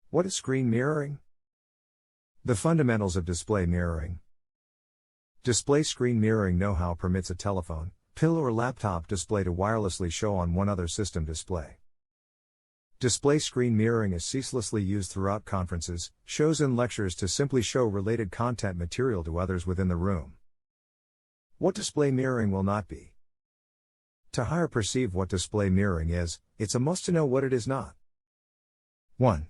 What is screen mirroring? The fundamentals of display mirroring. Display screen mirroring know-how permits a telephone, pill or laptop display to wirelessly show on one other system display. Display screen mirroring is ceaselessly used throughout conferences, shows and lectures to simply show related content material to others within the room. What display mirroring will not be? To higher perceive what display mirroring is, it's a must to know what it is not. 1.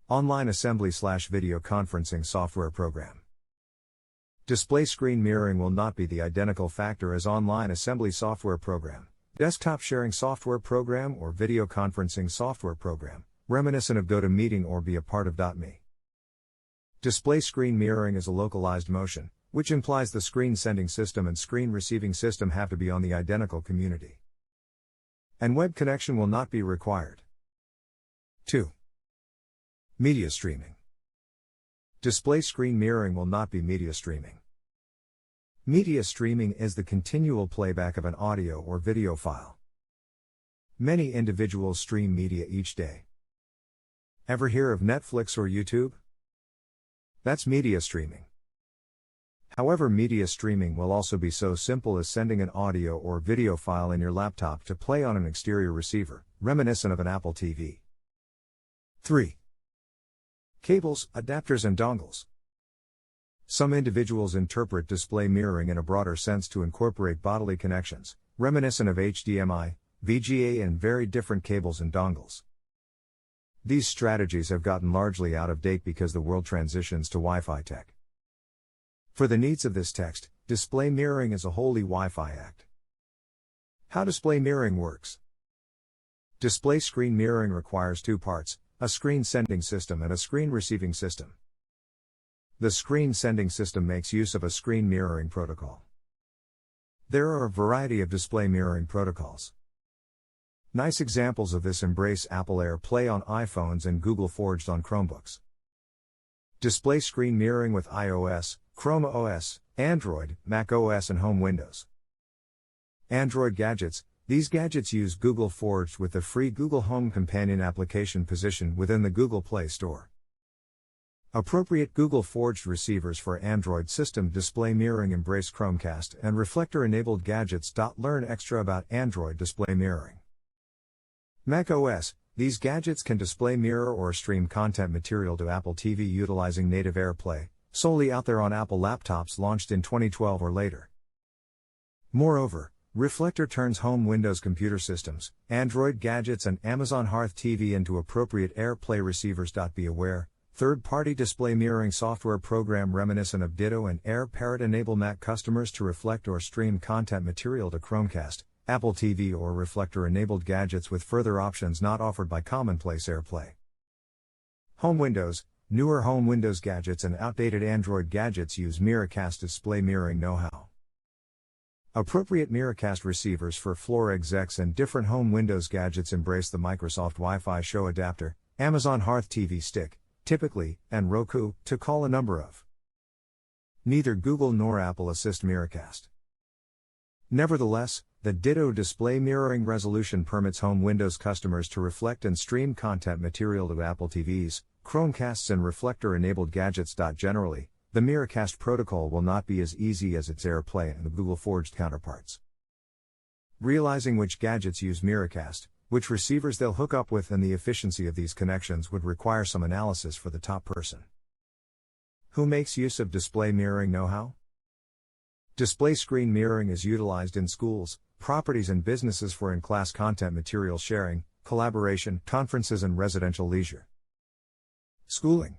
Online assembly/video conferencing software program. Display screen mirroring will not be the identical factor as online assembly software program, desktop sharing software program or video conferencing software program, reminiscent of GoToMeeting or be a part of .me. Display screen mirroring is a localized motion, which implies the screen sending system and screen receiving system have to be on the identical community. And web connection will not be required. 2. Media streaming. Display screen mirroring will not be media streaming. Media streaming is the continual playback of an audio or video file. Many individuals stream media each day. Ever hear of Netflix or YouTube? That's media streaming. However, media streaming will also be so simple as sending an audio or video file in your laptop to play on an exterior receiver, reminiscent of an Apple TV. 3. Cables, adapters and dongles. Some individuals interpret display mirroring in a broader sense to incorporate bodily connections, reminiscent of HDMI, VGA and very different cables and dongles. These strategies have gotten largely out of date because the world transitions to Wi-Fi tech. For the needs of this text, display mirroring is a wholly Wi-Fi act. How display mirroring works. Display screen mirroring requires two parts, a screen sending system and a screen receiving system. The screen sending system makes use of a screen mirroring protocol. There are a variety of display mirroring protocols. Nice examples of this embrace Apple AirPlay on iPhones and Google Forged on Chromebooks. Display screen mirroring with iOS, Chrome OS, Android, Mac OS and home Windows. Android gadgets. These gadgets use Google Forged with the free Google Home Companion application positioned within the Google Play Store. Appropriate Google Forged receivers for Android system display mirroring embrace Chromecast and reflector-enabled gadgets. Learn extra about Android display mirroring. Mac OS. These gadgets can display mirror or stream content material to Apple TV utilizing native AirPlay, solely out there on Apple laptops launched in 2012 or later. Moreover, Reflector turns home Windows computer systems, Android gadgets and Amazon Hearth TV into appropriate AirPlay receivers. Be aware, third-party display mirroring software program reminiscent of Ditto and AirParrot enable Mac customers to reflect or stream content material to Chromecast, Apple TV or Reflector-enabled gadgets with further options not offered by commonplace AirPlay. Home Windows. Newer home Windows gadgets and outdated Android gadgets use Miracast display mirroring know-how. Appropriate Miracast receivers for floor execs and different home Windows gadgets embrace the Microsoft Wi-Fi Show adapter, Amazon Hearth TV stick, typically, and Roku, to call a number of. Neither Google nor Apple assist Miracast. Nevertheless, the Ditto display mirroring resolution permits home Windows customers to reflect and stream content material to Apple TVs, Chromecasts and Reflector-enabled gadgets. Generally, the Miracast protocol will not be as easy as its AirPlay and the Google Forged counterparts. Realizing which gadgets use Miracast, which receivers they'll hook up with and the efficiency of these connections would require some analysis for the top person. Who makes use of display mirroring know-how? Display screen mirroring is utilized in schools, properties and businesses for in-class content material sharing, collaboration, conferences and residential leisure. Schooling.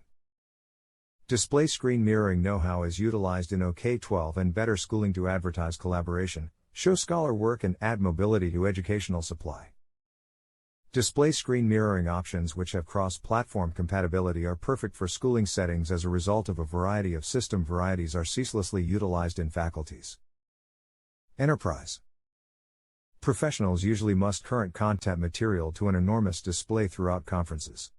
Display screen mirroring know-how is utilized in OK-12 and better schooling to advertise collaboration, show scholar work and add mobility to educational supply. Display screen mirroring options which have cross-platform compatibility are perfect for schooling settings as a result of a variety of system varieties are ceaselessly utilized in faculties. Enterprise. Professionals usually must current content material to an enormous display throughout conferences.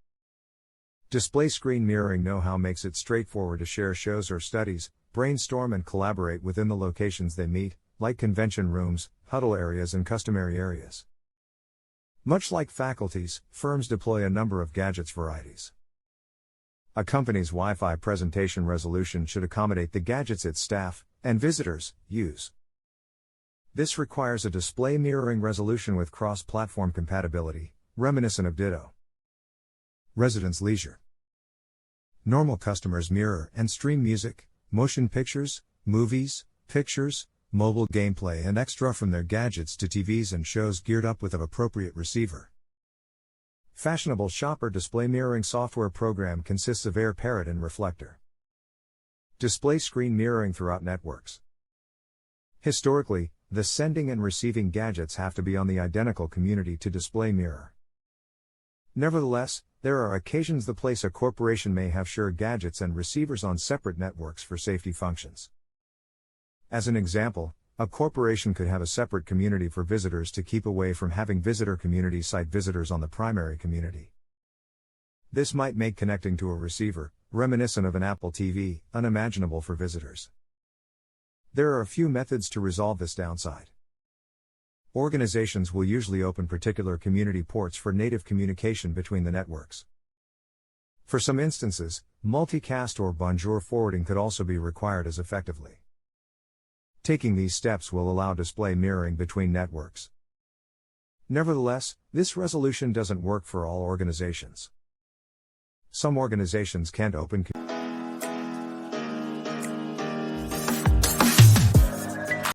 Display screen mirroring know-how makes it straightforward to share shows or studies, brainstorm and collaborate within the locations they meet, like convention rooms, huddle areas and customary areas. Much like faculties, firms deploy a number of gadgets varieties. A company's Wi-Fi presentation resolution should accommodate the gadgets its staff and visitors use. This requires a display mirroring resolution with cross-platform compatibility, reminiscent of Ditto. Residence leisure. Normal customers mirror and stream music, motion pictures, movies, pictures, mobile gameplay and extra from their gadgets to TVs and shows geared up with an appropriate receiver. Fashionable shopper display mirroring software program consists of Air Parrot and Reflector. Display screen mirroring throughout networks. Historically, the sending and receiving gadgets have to be on the identical community to display mirror. Nevertheless, there are occasions the place a corporation may have shared gadgets and receivers on separate networks for safety functions. As an example, a corporation could have a separate community for visitors to keep away from having visitor community site visitors on the primary community. This might make connecting to a receiver, reminiscent of an Apple TV, unimaginable for visitors. There are a few methods to resolve this downside. Organizations will usually open particular community ports for native communication between the networks. For some instances, multicast or bonjour forwarding could also be required as effectively. Taking these steps will allow display mirroring between networks. Nevertheless, this resolution doesn't work for all organizations. Some organizations can't open